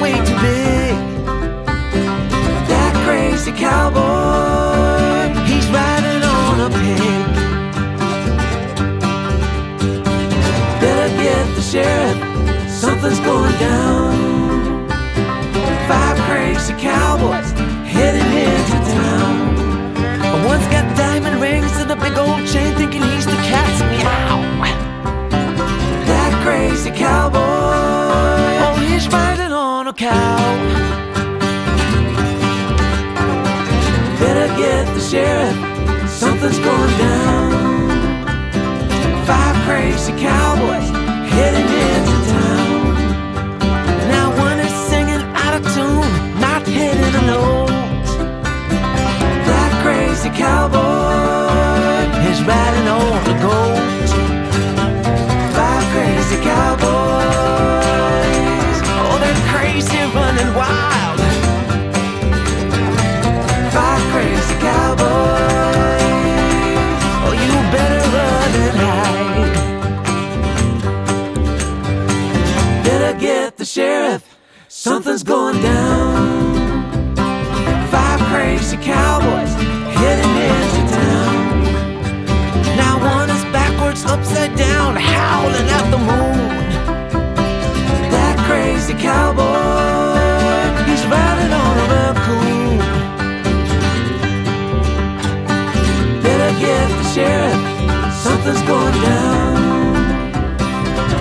way too big. That crazy cowboy, he's riding on a pig. Better get the sheriff, something's going down. 5 crazy cowboys heading into town. One's got diamond rings and a big old chain, thinking he's the cat's meow. That crazy cowboy, oh, he's riding on a cow. Better get the sheriff, something's going down. 5 crazy cowboys heading into town. Now one is singing out of tune, not hitting a note. That crazy cowboy is riding on a goat. 5 crazy cowboys, oh, they're crazy, running wild. 5 crazy cowboys, oh, you better run and hide. Better get the sheriff, something's going down. 5 crazy cowboys heading into town. Now one is backwards, upside down, howling at the moon. That crazy cowboy, he's riding on a raccoon. Better get the sheriff, something's going down.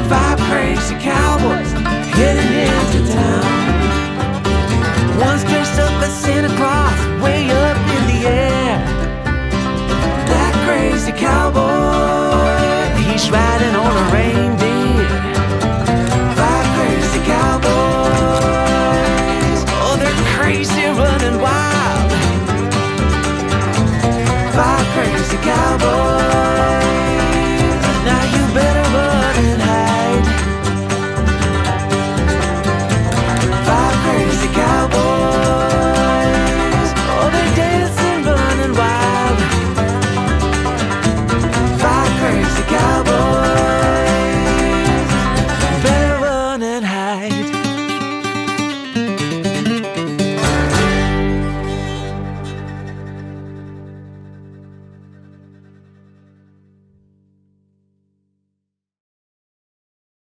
5 crazy cowboys heading into town. One's dressed up as Santa Claus, way up in the air. That crazy cowboy, he's riding on a reindeer.